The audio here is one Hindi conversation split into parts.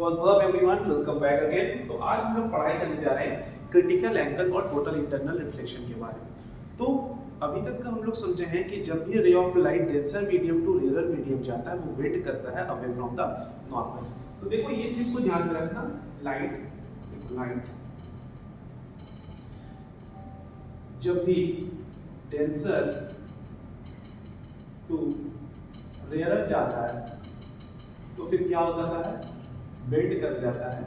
What's up everyone, welcome back again. तो आज हम लोग पढ़ाई करने जा रहे हैं क्रिटिकल एंगल और टोटल इंटरनल रिफ्लेक्शन के बारे में। तो अभी तक का हम लोग समझे हैं कि जब भी ray of light denser medium to rare medium जाता है वो बेंड करता है अवे फ्रॉम द नॉर्मल। तो देखो ये चीज को ध्यान में रखना। लाइट जब भी डेंसर टू रेयर जाता है तो फिर क्या हो जाता है, बेंड कर जाता है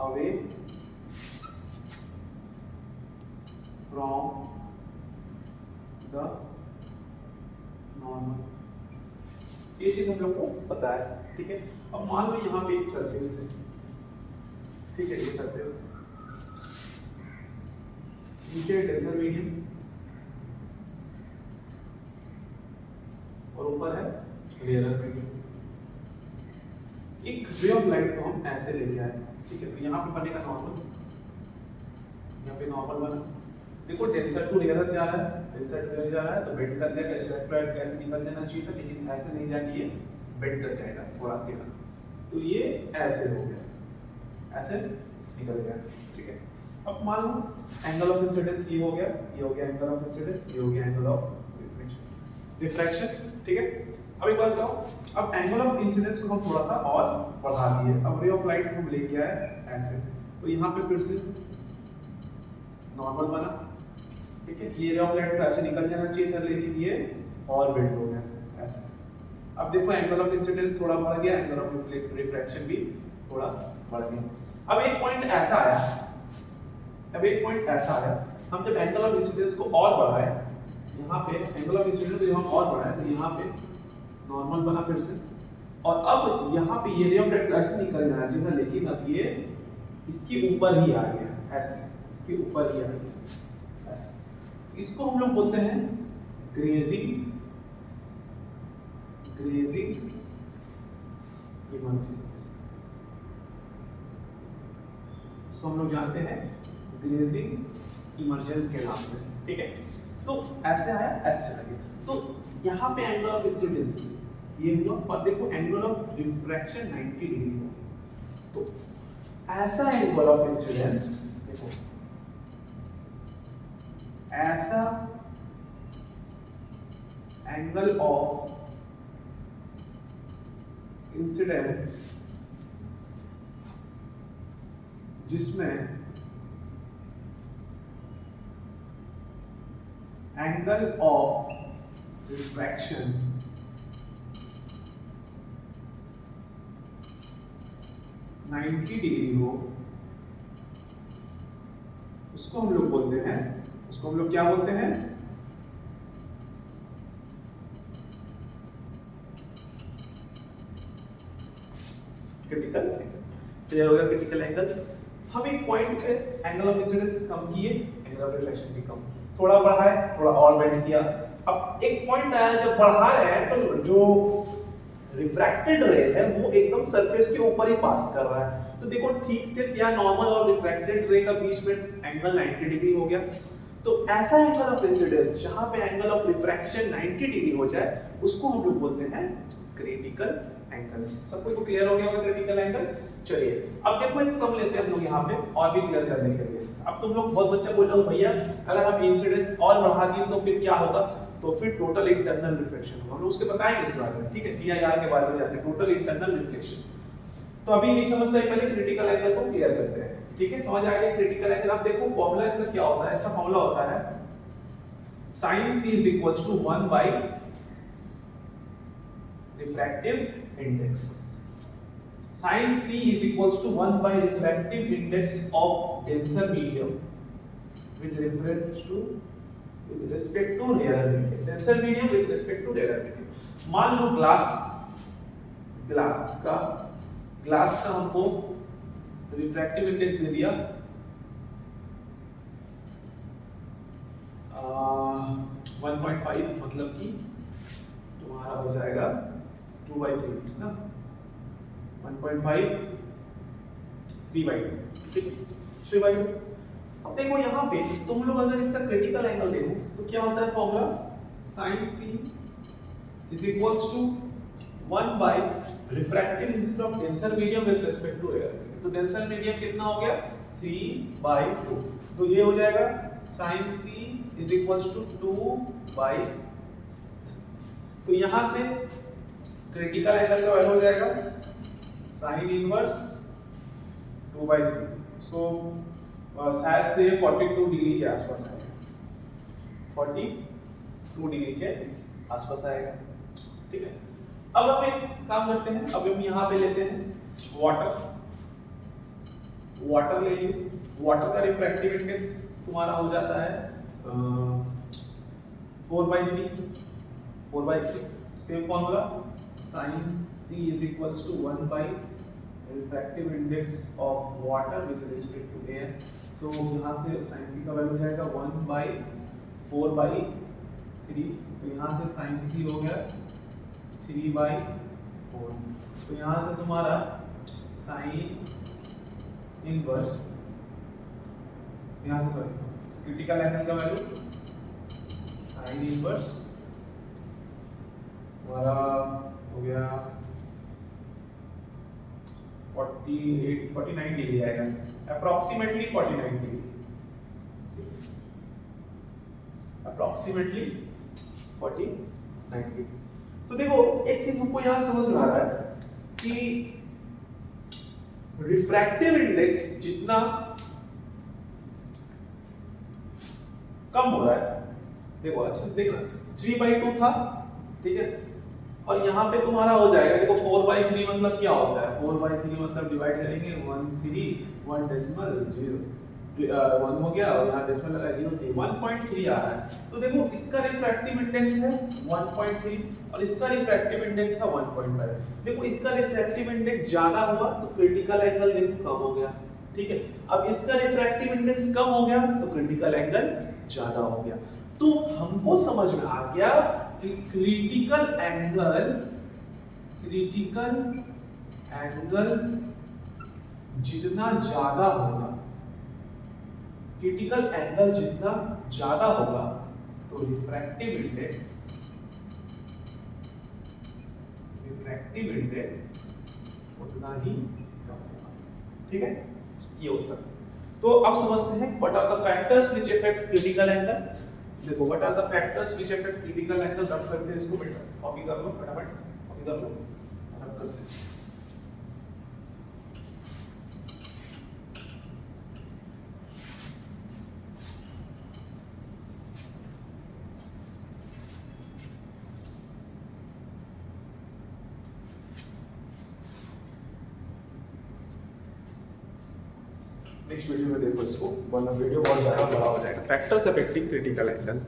अवे फ्रॉम द नॉर्मल। ये चीज हम लोग को पता है, ठीक है। अब मान लो यहाँ पे एक सरफेस है, ठीक है, ये सरफेस नीचे डेंसर मीडियम और ऊपर है रेयर मीडियम। एक रे ऑफ लाइट को हम ऐसे लेके आए, ठीक है। तो यहाँ पे बनेगा नॉर्मल, यहाँ पे नॉर्मल बना। देखो डेंसर टू रेयर जा रहा है, डेंसर टू रेयर जा रहा है तो बेंड कर जाएगा। स्ट्रेट ऐसे निकल जाना चाहिए था, लेकिन ऐसे नहीं जाके ये बेंड कर जाएगा थोड़ा आगे। तो ये ऐसे हो गया, ऐसे निकल गया, ठीक है। अब मान लो एंगल ऑफ इंसिडेंस ये हो गया, ये हो गया एंगल ऑफ इंसिडेंस, ये हो गया एंगल ऑफ रिफ्रैक्शन, ठीक है। अब एक बात बताओ, अब एंगल ऑफ इंसिडेंस को हम थोड़ा सा और बढ़ा दिए। अब रे ऑफ लाइट हम लेके आए ऐसे, तो यहाँ पे फिर से नॉर्मल बना, ठीक है। ये रे ऑफ लाइट तो ऐसे निकल जाना चाहिए था, लेकिन ये और बेंड हो गया ऐसे। अब देखो एंगल ऑफ इंसिडेंस थोड़ा बढ़ गया, एंगल ऑफ रिफ्रैक्शन भी थोड़ा बढ़ गया। अब एक पॉइंट ऐसा आया, हम जब एंगल ऑफ इंसिडेंस को और बढ़ाए, यहाँ पे एंगल ऑफ इंसिडेंस को जब हम और बढ़ाए तो यहाँ पे नॉर्मल बना फिर से। और अब यहाँ पे ये रे ऑफ लाइट ऐसे निकल जाना चाहिए था, लेकिन अब ये इसके ऊपर ही आ गया ऐसे, इसके ऊपर ही आ गया ऐसे। इसको हम लोग बोलते हैं ग्रेजिंग इमर्जेंस। इसको हम लोग जानते हैं ग्रेजिंग इमर्जेंस के नाम से, ठीक है। तो ऐसे आया, ऐसे चला गया। तो यहाँ पे एंगल ऑफ इंसिडेंस ये हुआ, और देखो एंगल ऑफ रिफ्रैक्शन 90 डिग्री हुआ। तो ऐसा एंगल ऑफ इंसिडेंस, देखो ऐसा एंगल ऑफ इंसिडेंस जिसमें एंगल ऑफ रिफ्रैक्शन 90 डिग्री हो, उसको हम लोग बोलते हैं, उसको हम लोग क्या बोलते हैं, क्रिटिकल एंगल। क्लियर हो गया क्रिटिकल एंगल। हम एक पॉइंट पे एंगल ऑफ इंसिडेंस कम किए, एंगल ऑफ रिफ्लेक्शन भी कम, थोड़ा बढ़ाए, थोड़ा और बेंड किया। अब एक पॉइंट आया जब बढ़ा रहे हैं तो जो रिफ्रैक्टेड रे है वो एकदम सरफेस के ऊपर ही पास कर रहा है। तो देखो ठीक से क्या नॉर्मल और रिफ्रैक्टेड रे का बीच में एंगल 90 डिग्री हो गया। तो ऐसा एंगल ऑफ इंसिडेंस जहां पे एंगल ऑफ रिफ्रैक्शन 90 डिग्री हो जाए उसको हम लोग बोलते हैं क्रिटिकल एंगल। सबको को क्लियर हो गया होगा क्रिटिकल एंगल। चलिए अब देखो एक सम लेते हैं हम लोग यहाँ पे और भी क्लियर करने के लिए। अब तुम लोग बहुत बच्चा बोल रहे हो भैया अगर हम इंसिडेंस और बढ़ा दिए तो फिर क्या होगा, तो फिर टोटल इंटरनल रिफ्लेक्शन होगा। हम लोग उसके बताएंगे इस बारे में, ठीक है। पीआईआर के बारे में जाते हैं, टोटल इंटरनल रिफ्लेक्शन। तो अभी नहीं समझते, पहले क्रिटिकल एंगल को क्लियर करते हैं, ठीक है। समझ आ गया क्रिटिकल एंगल। अब देखो फॉर्मूला इसका क्या होता है, इसका फॉर्मूला होता है sin c is equals to 1 by refractive index। sin c is equals to 1 by refractive index of denser medium with respect to rarer medium, denser medium with respect to rarer medium। मान लो ग्लास का हमको रिफ्रैक्टिव इंडेक्स दे दिया 1.5, मतलब कि तुम्हारा हो जाएगा 2/3 ना, 1.5 3/2, ठीक है, 3/2। अब देखो यहाँ पे तुम लोग अगर इसका क्रिटिकल एंगल देखो तो क्या होता है formula, sin c is equals to 1 by refractive instead of denser medium with respect to air। तो denser medium कितना हो गया 3/2, तो ये हो जाएगा sin c is equals to 2/, तो यहां से क्रिटिकल एंगल का वैल्यू हो जाएगा sin इनवर्स 2/3, सो शायद से 42 डिग्री के आसपास आएगा, 42 डिग्री के आसपास आएगा। ठीक है, अब हम एक काम करते हैं, अब हम यहाँ पे लेते हैं वाटर ले लीजिए। वाटर का रिफ्रैक्टिव इंडेक्स तुम्हारा हो जाता है 4/3, same formula sin c is equals to 1 by refractive index of water with respect to air। तो यहाँ से sin c का वैल्यू हो जाएगा 1/4/3, तो यहाँ से sin c हो गया 3/4, तो यहाँ से तुम्हारा sin इनवर्स, यहाँ से सॉरी क्रिटिकल एंगल का वैल्यू sin इनवर्स हमारा हो गया 49 डिग्री आएगा, अप्रोक्सीमेटली 49 डिग्री, अप्रोक्सीमेटली 49 डिग्री। तो देखो एक चीज हमको यहां समझ में आ रहा है कि रिफ्रैक्टिव इंडेक्स जितना कम हो रहा है, देखो अच्छे से देखना 3/2 था, ठीक है, और यहाँ पे तुम्हारा हो जाएगा, देखो 4/3 मतलब क्या होता है, 4/3 मतलब डिवाइड करेंगे 1 डेसिमल 1 हो गया और यहाँ डेसिमल लगा 0 1.3 आ रहा है। तो देखो इसका रिफ्रैक्टिव इंडेक्स है 1.3 और इसका रिफ्रैक्टिव इंडेक्स है 1.5। देखो इसका रिफ्रैक्टिव इंडेक्स ज्यादा हुआ तो क्रिटिकल एंगल देखो कम हो गया, ठीक है, अब इसका रिफ्रैक्टिव इंडेक्स कम हो गया तो क्रिटिकल एंगल ज्यादा हो गया। तो हमको समझ में आ गया कि क्रिटिकल एंगल जितना ज्यादा होगा, क्रिटिकल एंगल जितना ज्यादा होगा तो रिफ्रैक्टिव इंडेक्स उतना ही कम होगा। ठीक है, ये उत्तर। तो अब समझते हैं what are the factors which affect critical angle. देखो what are the factors which affect critical angle, rough करते हैं इसको, बेटा कॉपी कर लो फटाफट, कॉपी कर लो, रफ करते हैं। नेक्स्ट वीडियो में देखो इसको, वरना वीडियो बहुत ज्यादा बड़ा हो जाएगा। Factors affecting critical angle.